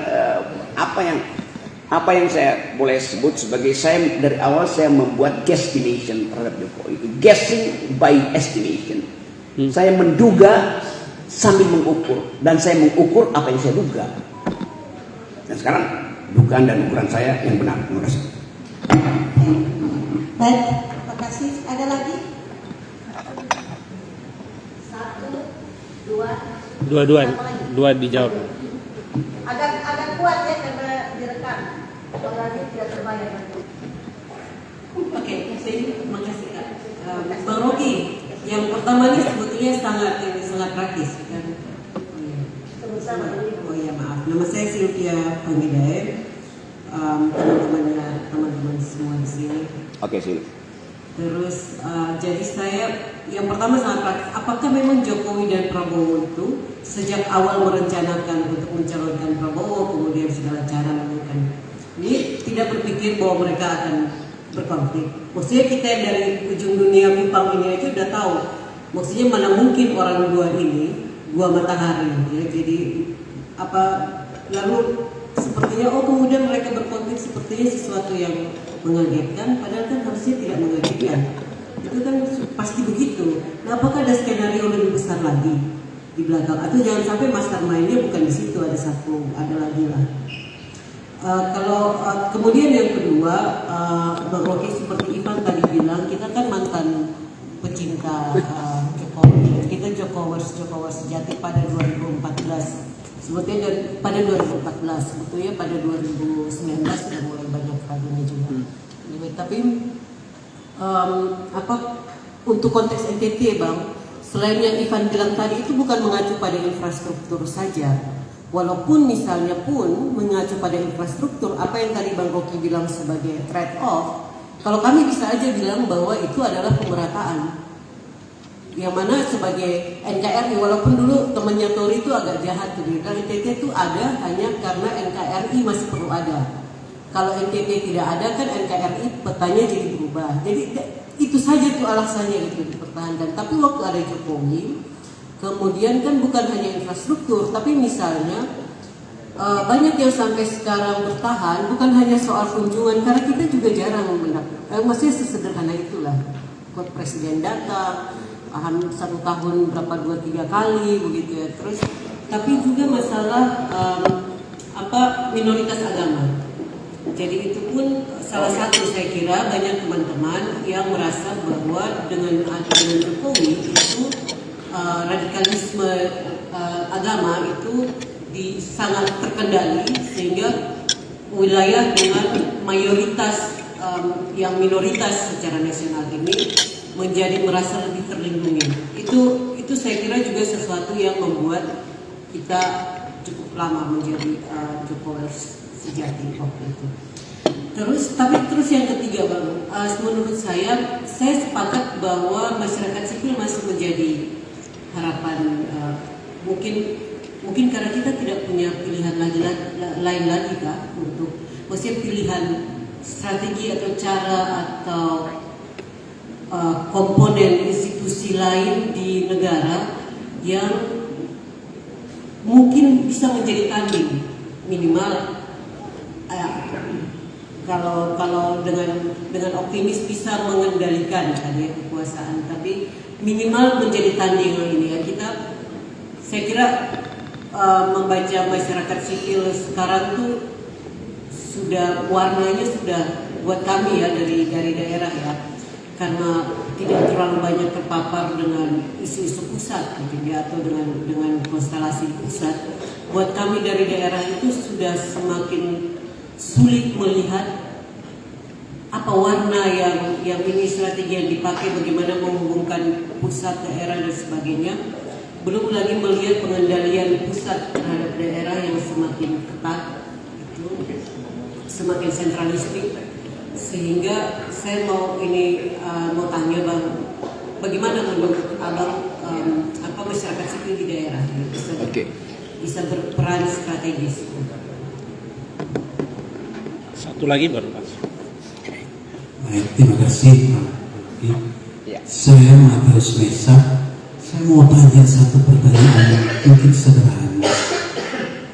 apa yang saya boleh sebut sebagai dari awal saya membuat guesstimation terhadap Jokowi. Guessing by estimation. Saya menduga sambil mengukur, dan saya mengukur apa yang saya duga. Dan sekarang dugaan dan ukuran saya yang benar. Terima kasih. Baik, terima kasih. Ada lagi? 1, 2. Dua dijawab. Agak kuat ya karena direkam. Kalau nanti tidak terbayar nanti. Oke, terima kasih Kak. Bang Rocky, yang pertama ini sebetulnya sangat praktis kan. Oh iya maaf. Nama saya Sylvia Pangidae. Teman-teman semua di sini. Oke, sini. Terus jadi saya yang pertama sangat praktis. Apakah memang Jokowi dan Prabowo itu sejak awal merencanakan untuk mencalonkan Prabowo, kemudian segala cara melakukan ini, tidak berpikir bahwa mereka akan berkonflik? Maksudnya kita yang dari ujung dunia Kupang ini aja udah tahu. Maksudnya mana mungkin orang dua ini, dua matahari ya. Jadi lalu sepertinya kemudian mereka berkonflik, sepertinya sesuatu yang mengagetkan, padahal kan harusnya tidak mengagetkan. Itu kan pasti begitu. Nah, apakah ada skenario lebih besar lagi di belakang? Atau jangan sampai mastermind-nya bukan di situ, ada lagi lah. Kemudian yang kedua, Bang Rocky seperti Ivan tadi bilang, kita kan mantan pecinta Jokowi. Kita Jokowers sejati pada 2014. Sebetulnya pada 2014, sebetulnya pada 2019 sudah mulai banyak ragunya juga. Tapi untuk konteks NTT Bang, selain yang Ivan bilang tadi itu bukan mengacu pada infrastruktur saja. Walaupun misalnya pun mengacu pada infrastruktur, apa yang tadi Bang Rocky bilang sebagai trade off, kalau kami bisa aja bilang bahwa itu adalah pemerataan. Yang mana sebagai NKRI, walaupun dulu temannya Tori itu agak jahat tuh, bilang NTT itu ada hanya karena NKRI masih perlu ada. Kalau NTT tidak ada kan NKRI petanya jadi berubah. Jadi itu saja tuh alasannya itu dipertahankan. Tapi waktu ada Jokowi, kemudian kan bukan hanya infrastruktur, tapi misalnya banyak yang sampai sekarang bertahan bukan hanya soal kunjungan, karena kita juga jarang mendapat. Maksudnya sesederhana itulah. Kok presiden datang, 1 tahun berapa 2-3 kali begitu ya. Terus tapi juga masalah minoritas agama. Jadi itu pun salah satu saya kira banyak teman-teman yang merasa bahwa dengan Jokowi itu radikalisme agama itu sangat terkendali, sehingga wilayah dengan mayoritas yang minoritas secara nasional ini menjadi merasa lebih terlindungi. Itu saya kira juga sesuatu yang membuat kita cukup lama menjadi Jokowi sejati waktu itu. Terus yang ketiga Bang, menurut saya sepakat bahwa masyarakat sipil masih menjadi harapan. Mungkin karena kita tidak punya pilihan lain lagi kah untuk, maksudnya pilihan strategi atau cara atau komponen institusi lain di negara yang mungkin bisa menjadi tanding minimal. Kalau dengan optimis bisa mengendalikan kekuasaan, tapi minimal menjadi tanding ini ya. Saya kira membaca masyarakat sipil sekarang tuh sudah warnanya sudah buat kami ya dari daerah ya, karena tidak terlalu banyak terpapar dengan isu-isu pusat gitu ya, atau dengan konstelasi pusat. Buat kami dari daerah itu sudah semakin sulit melihat apa warna yang ini strategi yang dipakai, bagaimana menghubungkan pusat, daerah dan sebagainya. Belum lagi melihat pengendalian pusat terhadap daerah yang semakin ketat, itu semakin sentralistik. Sehingga saya mau tanya Bang, bagaimana menurut Abang masyarakat sipil di daerah bisa berperan strategis? Satu lagi baru Mas. Baik, terima kasih Pak. Ya. Saya Matius Mesa. Saya mau tanya satu pertanyaan yang mungkin sederhana.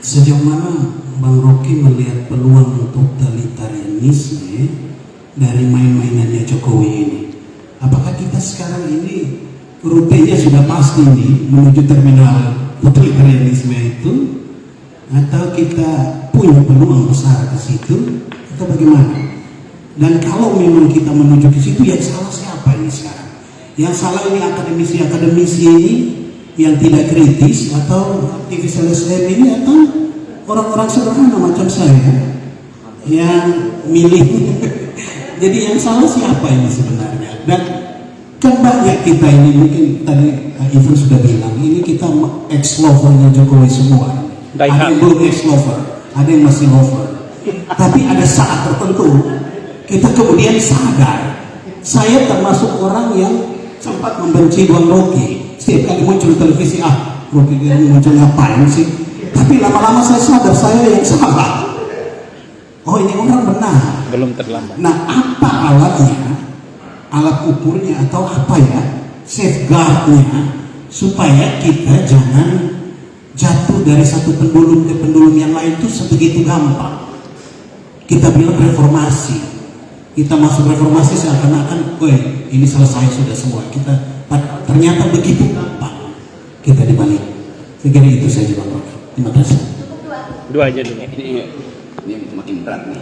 Sejauh mana Bang Rocky melihat peluang untuk totalitarianisme dari main-mainannya Jokowi ini? Apakah kita sekarang ini rutenya sudah pasti nih menuju terminal totalitarianisme itu, atau kita punya peluang besar ke situ, atau bagaimana? Dan kalau memang kita menuju ke situ, yang salah siapa ini sekarang? Yang salah ini akademisi ini yang tidak kritis, atau aktivis LSM ini, atau orang-orang sederhana macam saya yang milih? Jadi yang salah siapa ini sebenarnya? Dan kan banyak kita ini, mungkin tadi Ivan sudah bilang, ini kita ex-lovernya Jokowi semua. Ada yang belum ex-lover, ada yang masih lover. Tapi ada saat tertentu kita kemudian sadar. Saya termasuk orang yang sempat membenci Bang Rocky. Setiap kali muncul televisi, Rocky muncul ngapain sih? Tapi lama-lama saya sadar saya yang salah. Oh, ini orang benar. Belum terlambat. Nah, apa alatnya, alat ukurnya, atau apa ya safeguardnya supaya kita jangan jatuh dari satu pendulum ke pendulum yang lain itu sebegitu gampang. Kita bilang reformasi, kita masuk reformasi seakan-akan, ini selesai sudah semua. Ternyata begitu gampang kita dibalik. Saya kira itu saja Bang Rocky. Terima kasih. Dua aja dulu. Ini makin berat nih.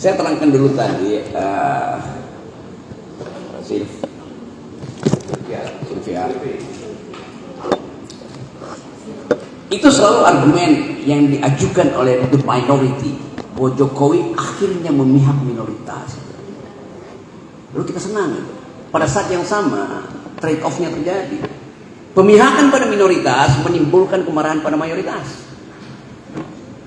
Saya terangkan dulu tadi, Sylvia. Itu selalu argumen yang diajukan oleh the minority, bahwa Jokowi akhirnya memihak minoritas. Lalu kita senang. Pada saat yang sama, trade-off-nya terjadi. Pemihakan pada minoritas menimbulkan kemarahan pada mayoritas.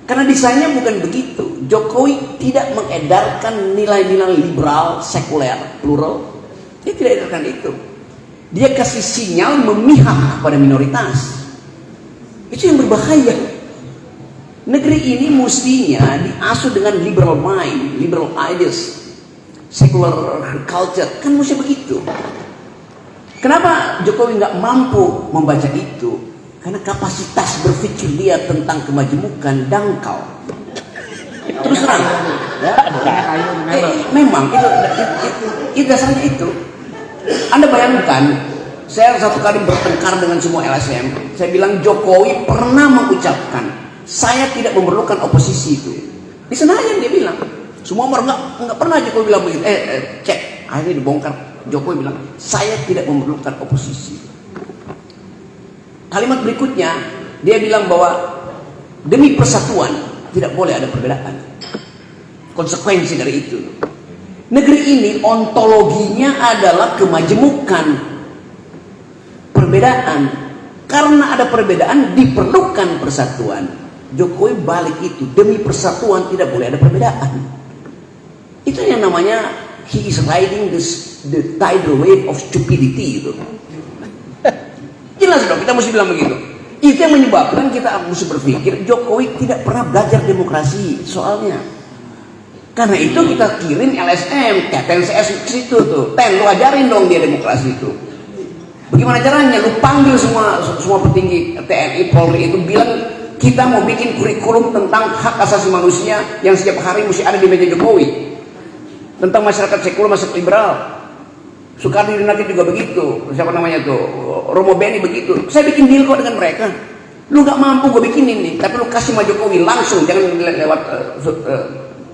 Karena desainnya bukan begitu. Jokowi tidak mengedarkan nilai-nilai liberal, sekuler, plural. Dia tidak edarkan itu. Dia kasih sinyal memihak pada minoritas. Itu yang berbahaya. Negeri ini mestinya diasuh dengan liberal mind, liberal ideas, secular culture. Kan mesti begitu. Kenapa Jokowi nggak mampu membaca itu? Karena kapasitas berpikir dia tentang kemajemukan dangkal. Terus terang, ya, memang itu dasarnya itu. Anda bayangkan, saya satu kali bertengkar dengan semua LSM. Saya bilang Jokowi pernah mengucapkan, saya tidak memerlukan oposisi itu. Di Senayan dia bilang, semua orang nggak pernah Jokowi bilang begitu. Cek, akhirnya dibongkar. Jokowi bilang, saya tidak memerlukan oposisi. Kalimat berikutnya, dia bilang bahwa demi persatuan tidak boleh ada perbedaan. Konsekuensi dari itu, negeri ini ontologinya adalah kemajemukan, perbedaan. Karena ada perbedaan diperlukan persatuan. Jokowi balik itu, demi persatuan tidak boleh ada perbedaan. Itu yang namanya he is riding the tidal wave of stupidity itu. Jelas dong, kita mesti bilang begitu. Itu yang menyebabkan kita mesti berpikir Jokowi tidak pernah belajar demokrasi soalnya. Karena itu kita kirim LSM, TNCS ke situ tuh. Lu ajarin dong dia demokrasi itu. Bagaimana caranya? Lu panggil semua petinggi TNI, Polri itu bilang kita mau bikin kurikulum tentang hak asasi manusia yang setiap hari mesti ada di meja Jokowi. Tentang masyarakat sekuler, masyarakat liberal. Soekarno nanti juga begitu. Siapa namanya tuh? Romo Beni begitu. Saya bikin deal kok dengan mereka. Lu gak mampu gue bikinin nih, tapi lu kasih sama Jokowi langsung, jangan lewat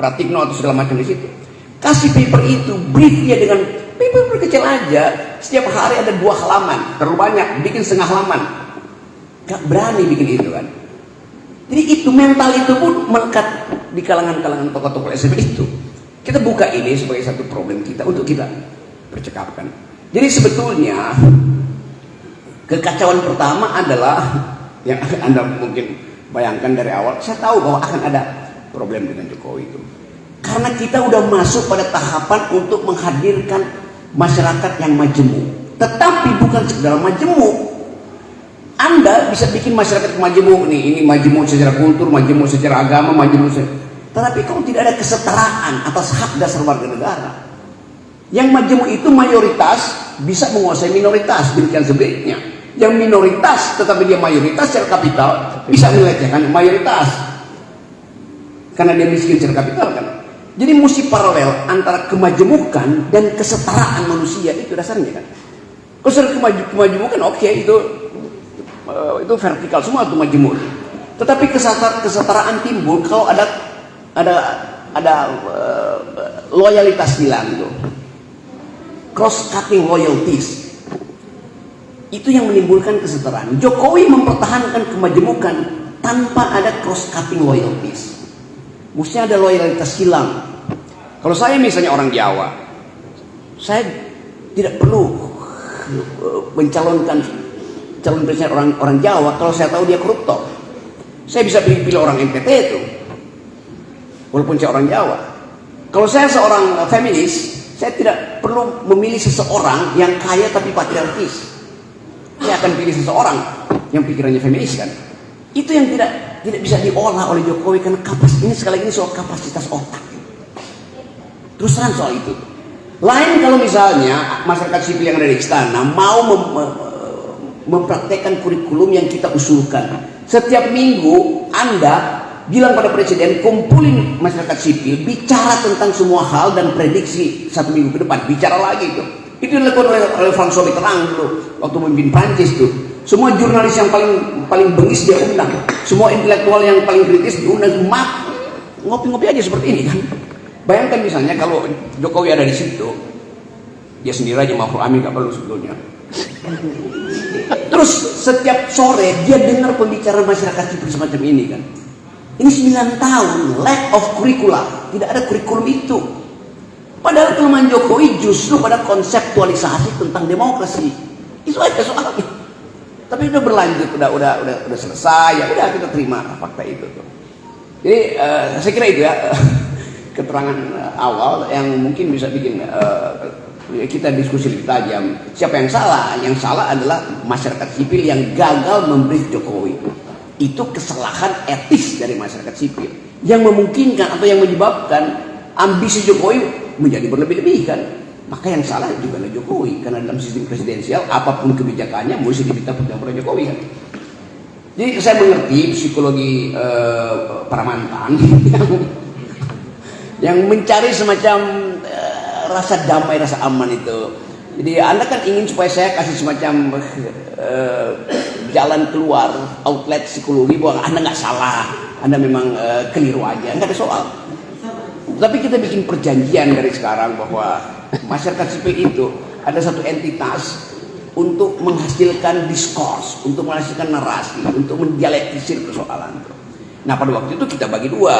Pratikno atau segala macam di situ. Kasih paper itu, brief dia dengan paper kecil aja. Setiap hari ada 2 halaman, terlalu banyak, bikin setengah halaman. Gak berani bikin itu kan. Jadi itu mental itu pun melekat di kalangan-kalangan tokoh-tokoh SM itu. Kita buka ini sebagai satu problem kita untuk kita percakapkan. Jadi sebetulnya kekacauan pertama adalah yang Anda mungkin bayangkan dari awal. Saya tahu bahwa akan ada problem dengan Jokowi itu. Karena kita udah masuk pada tahapan untuk menghadirkan masyarakat yang majemuk. Tetapi bukan sekedar majemuk. Anda bisa bikin masyarakat majemuk nih. Ini majemuk secara kultur, majemuk secara agama, majemuk tetapi kalau tidak ada kesetaraan atas hak dasar warga negara. Yang majemuk itu mayoritas bisa menguasai minoritas, demikian sebaliknya. Yang minoritas tetapi dia mayoritas secara kapital bisa melecehkan mayoritas karena dia miskin secara kapital kan. Jadi mesti paralel antara kemajemukan dan kesetaraan manusia, itu dasarnya kan. Kalau secara kemajemukan oke, itu vertikal semua itu majemuk. Tetapi kesetaraan timbul kalau ada loyalitas hilang itu. Cross-cutting loyalties itu yang menimbulkan kesetaraan. Jokowi mempertahankan kemajemukan tanpa ada cross-cutting loyalties. Mestinya ada loyalitas hilang. Kalau saya misalnya orang Jawa, saya tidak perlu mencalonkan calon presiden orang Jawa kalau saya tahu dia koruptor. Saya bisa pilih orang NTT itu, walaupun saya orang Jawa. Kalau saya seorang feminis, saya tidak perlu memilih seseorang yang kaya tapi patriarkis. Saya akan pilih seseorang yang pikirannya feminis kan. Itu yang tidak bisa diolah oleh Jokowi karena ini sekali lagi soal kapasitas otak. Terus terang soal itu. Lain kalau misalnya masyarakat sipil yang ada di istana mau mempraktekkan kurikulum yang kita usulkan. Setiap minggu Anda bilang pada presiden, kumpulin masyarakat sipil, bicara tentang semua hal dan prediksi 1 minggu ke depan, bicara lagi itu. Itu dilakukan oleh François Mitterrand dulu waktu memimpin Prancis tuh. Semua jurnalis yang paling bengis dia undang, semua intelektual yang paling kritis diundang. Ngopi-ngopi aja seperti ini kan. Bayangkan misalnya kalau Jokowi ada di situ, dia sendiri aja Mahfud Amin gak perlu sebetulnya. Terus setiap sore dia dengar pembicaraan masyarakat sipil semacam ini kan. Ini 9 tahun lack of curricula, tidak ada kurikulum itu. Padahal kelemahan Jokowi justru pada konseptualisasi tentang demokrasi. Itu aja soalnya. Tapi udah berlanjut, udah selesai, ya udah kita terima fakta itu tuh. Jadi saya kira itu ya keterangan awal yang mungkin bisa bikin kita diskusi lebih tajam. Siapa yang salah? Yang salah adalah masyarakat sipil yang gagal memberi Jokowi. Itu kesalahan etis dari masyarakat sipil yang memungkinkan atau yang menyebabkan ambisi Jokowi menjadi berlebih-lebihan. Maka yang salah juga adalah Jokowi, karena dalam sistem presidensial apapun kebijakannya mesti diminta pada Jokowi kan. Jadi saya mengerti psikologi para mantan yang mencari semacam rasa damai, rasa aman itu. Jadi Anda kan ingin supaya saya kasih semacam jalan keluar, outlet psikologi bahwa Anda nggak salah, Anda memang keliru aja, nggak ada soal. Tapi kita bikin perjanjian dari sekarang bahwa masyarakat sipil itu ada satu entitas untuk menghasilkan diskurs, untuk menghasilkan narasi, untuk mendialektisir persoalan. Nah pada waktu itu kita bagi dua,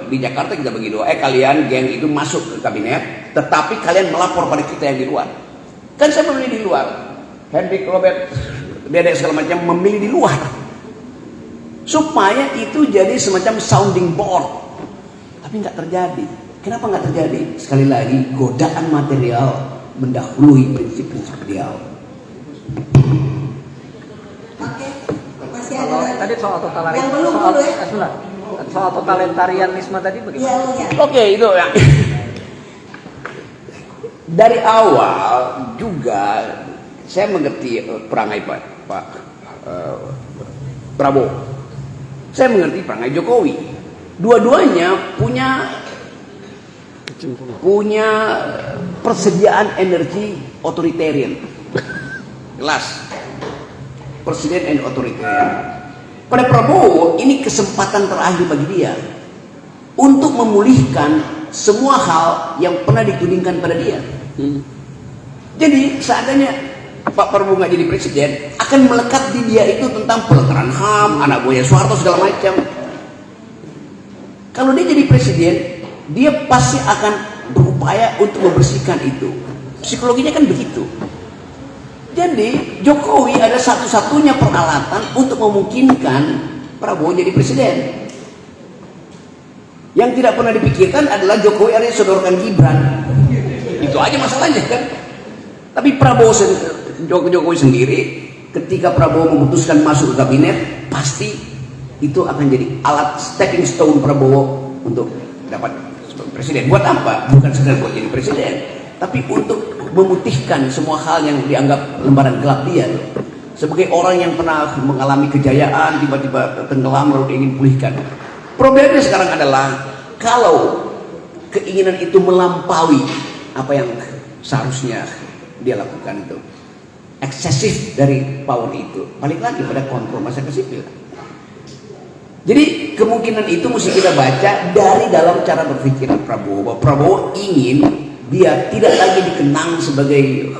di Jakarta kita bagi dua, kalian geng itu masuk ke kabinet, tetapi kalian melapor pada kita yang di luar. Kan saya memilih di luar, Hendrik, Robert, Dedek segala macam memilih di luar, supaya itu jadi semacam sounding board. Tapi nggak terjadi. Kenapa nggak terjadi? Sekali lagi, godaan material mendahului prinsip-prinsip ideal. Oke, masih ada. Tadi soal Yang belum dulu ya. soal totalitarianisme tadi bagaimana? Iya, iya. Oke, itu ya. Dari awal juga saya mengerti perangai Pak Prabowo. Saya mengerti perangai Jokowi. Dua-duanya punya persediaan energi otoritarian. Jelas. Presiden and otoritarian. Pada Prabowo ini kesempatan terakhir bagi dia untuk memulihkan semua hal yang pernah ditudingkan pada dia. Jadi seandainya Pak Prabowo nggak jadi presiden, akan melekat di dia itu tentang pelanggaran HAM, anak buahnya Soeharto segala macam. Kalau dia jadi presiden, dia pasti akan berupaya untuk membersihkan itu. Psikologinya kan begitu. Jadi Jokowi ada satu-satunya peralatan untuk memungkinkan Prabowo jadi presiden. Yang tidak pernah dipikirkan adalah Jokowi harus sodorkan Gibran. Itu aja masalahnya kan. Tapi Jokowi sendiri ketika Prabowo memutuskan masuk ke kabinet, pasti itu akan jadi alat stepping stone Prabowo untuk dapat sebagai presiden. Buat apa? Bukan sekedar buat jadi presiden, tapi untuk memutihkan semua hal yang dianggap lembaran gelap dia. Sebagai orang yang pernah mengalami kejayaan, tiba-tiba tenggelam lalu ingin pulihkan. Problemnya sekarang adalah kalau keinginan itu melampaui apa yang seharusnya dia lakukan itu, eksesif dari power itu, balik lagi pada kontrol masyarakat sipil. Jadi kemungkinan itu mesti kita baca dari dalam cara berpikir Prabowo. Bahwa Prabowo ingin dia tidak lagi dikenang sebagai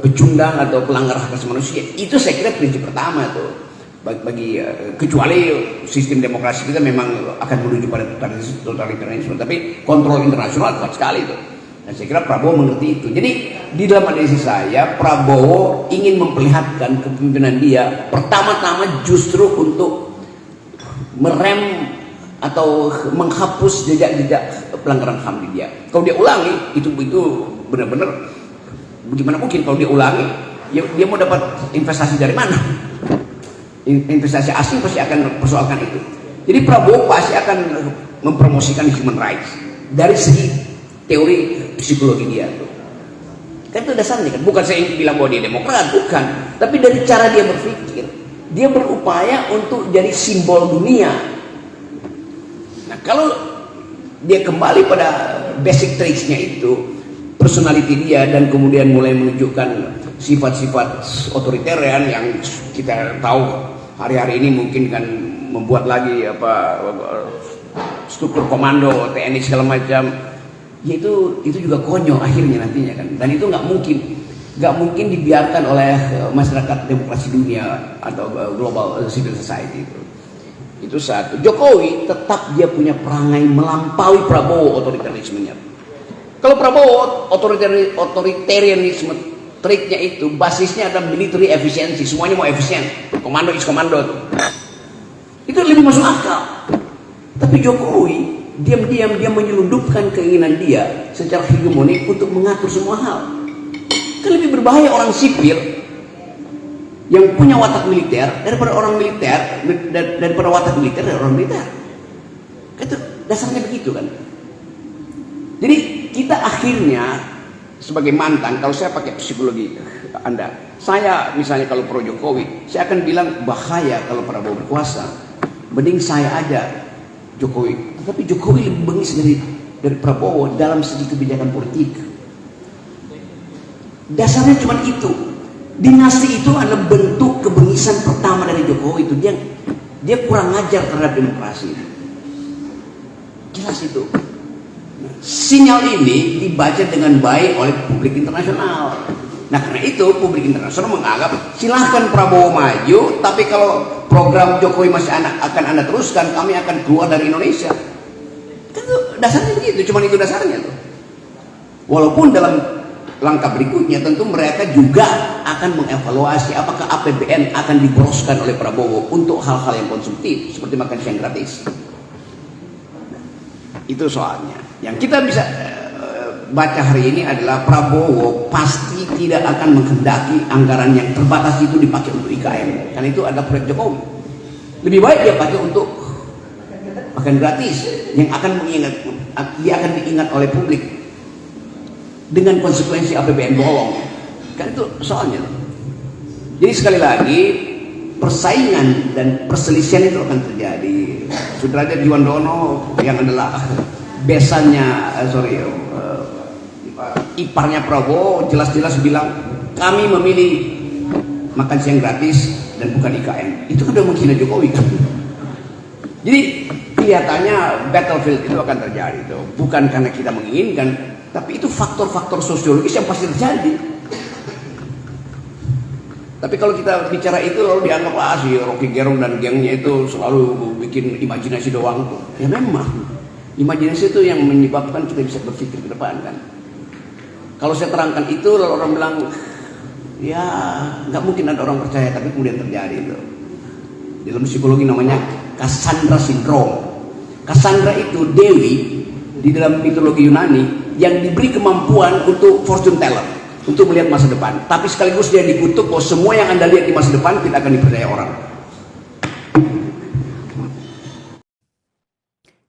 pecundang atau pelanggar hak asasi manusia. Itu saya kira prinsip pertama tuh. Bagi kecuali sistem demokrasi kita memang akan menuju pada totalitarianisme, tapi kontrol internasional kuat sekali itu. Dan saya kira Prabowo mengerti itu. Jadi di dalam analisis saya, Prabowo ingin memperlihatkan kepemimpinan dia pertama-tama justru untuk merem atau menghapus jejak-jejak pelanggaran HAM di dia. Kalau dia ulangi, itu benar-benar bagaimana mungkin kalau dia ulangi, dia mau dapat investasi dari mana? Investasi asing pasti akan persoalkan itu. Jadi Prabowo pasti akan mempromosikan human rights dari segi teori psikologi dia. Kan itu dasarnya kan. Bukan saya bilang bahwa dia demokrat, bukan. Tapi dari cara dia berpikir, dia berupaya untuk jadi simbol dunia. Nah kalau dia kembali pada basic traits-nya itu, personality dia, dan kemudian mulai menunjukkan sifat-sifat otoritarian yang kita tahu hari-hari ini mungkin kan membuat lagi struktur komando TNI segala macam, ya itu juga konyol akhirnya nantinya kan. Dan itu nggak mungkin dibiarkan oleh masyarakat demokrasi dunia atau global civil society itu. Itu satu. Jokowi tetap dia punya perangai melampaui Prabowo otoritarianismenya. Kalau Prabowo otoritarianisme triknya itu basisnya ada military efficiency, semuanya mau efisien, komando is komando. Itu lebih masuk akal. Tapi Jokowi diam-diam dia menyelundupkan keinginan dia secara hegemonik untuk mengatur semua hal. Kan lebih berbahaya orang sipil yang punya watak militer daripada orang militer daripada watak militer dari orang militer. Itu dasarnya begitu kan. Jadi kita akhirnya sebagai mantan, kalau saya pakai psikologi Anda, saya misalnya kalau pro Jokowi, saya akan bilang bahaya kalau Prabowo berkuasa. Mending saya aja Jokowi. Tapi Jokowi lebih bengis dari Prabowo dalam segi kebijakan politik. Dasarnya cuma itu. Dinasti itu adalah bentuk kebengisan pertama dari Jokowi itu. Dia kurang ajar terhadap demokrasi. Jelas itu. Sinyal ini dibaca dengan baik oleh publik internasional. Nah karena itu publik internasional menganggap silahkan Prabowo maju, tapi kalau program Jokowi masih akan Anda teruskan, kami akan keluar dari Indonesia. Kan itu dasarnya begitu, cuma itu dasarnya tuh. Walaupun dalam langkah berikutnya tentu mereka juga akan mengevaluasi apakah APBN akan diboroskan oleh Prabowo untuk hal-hal yang konsumtif seperti makan siang gratis. Itu soalnya. Yang kita bisa baca hari ini adalah Prabowo pasti tidak akan menghendaki anggaran yang terbatas itu dipakai untuk IKN, karena itu adalah proyek Jokowi. Lebih baik dia pakai untuk makan gratis yang dia akan diingat oleh publik dengan konsekuensi APBN bolong. Kan itu soalnya. Jadi sekali lagi persaingan dan perselisihan itu akan terjadi. Sudrajat Juwandono yang adalah besannya, iparnya Prabowo jelas-jelas bilang kami memilih makan siang gratis dan bukan IKN. Itu kan udah menghina Jokowi kan. Jadi kelihatannya battlefield itu akan terjadi itu bukan karena kita menginginkan, tapi itu faktor-faktor sosiologis yang pasti terjadi. Tapi kalau kita bicara itu lalu dianggap si Rocky Gerung dan gengnya itu selalu bikin imajinasi doang tuh. Ya memang imajinasi itu yang menyebabkan kita bisa berpikir ke depan kan. Kalau saya terangkan itu lalu orang bilang ya nggak mungkin ada orang percaya, tapi kemudian terjadi itu. Dalam psikologi namanya Cassandra syndrome. Cassandra itu dewi di dalam mitologi Yunani yang diberi kemampuan untuk fortune teller, untuk melihat masa depan. Tapi sekaligus dia dikutuk bahwa semua yang Anda lihat di masa depan tidak akan dipercaya orang.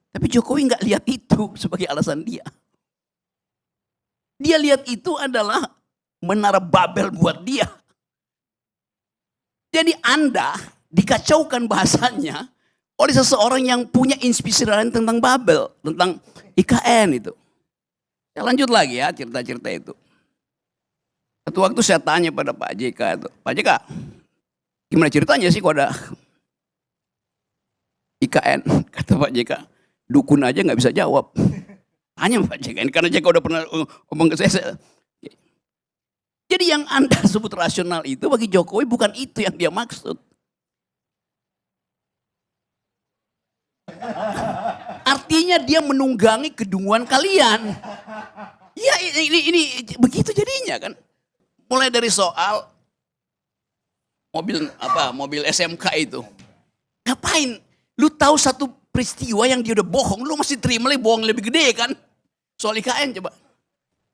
Tapi Jokowi nggak lihat itu sebagai alasan dia. Dia lihat itu adalah menara Babel buat dia. Jadi Anda dikacaukan bahasanya oleh seseorang yang punya inspirasi tentang Babel, tentang IKN itu. Ya lanjut lagi ya cerita-cerita itu. Satu waktu saya tanya pada Pak JK itu, Pak JK, gimana ceritanya sih kok ada IKN? Kata Pak JK, dukun aja nggak bisa jawab. Tanya Pak JK, karena JK udah pernah ngomong ke saya. Jadi yang Anda sebut rasional itu bagi Jokowi bukan itu yang dia maksud. Artinya dia menunggangi kedunguan kalian. Ya ini begitu jadinya kan. Mulai dari soal mobil SMK itu. Ngapain? Lu tahu satu peristiwa yang dia udah bohong, lu masih terima lagi bohong lebih gede kan? Soal IKN coba.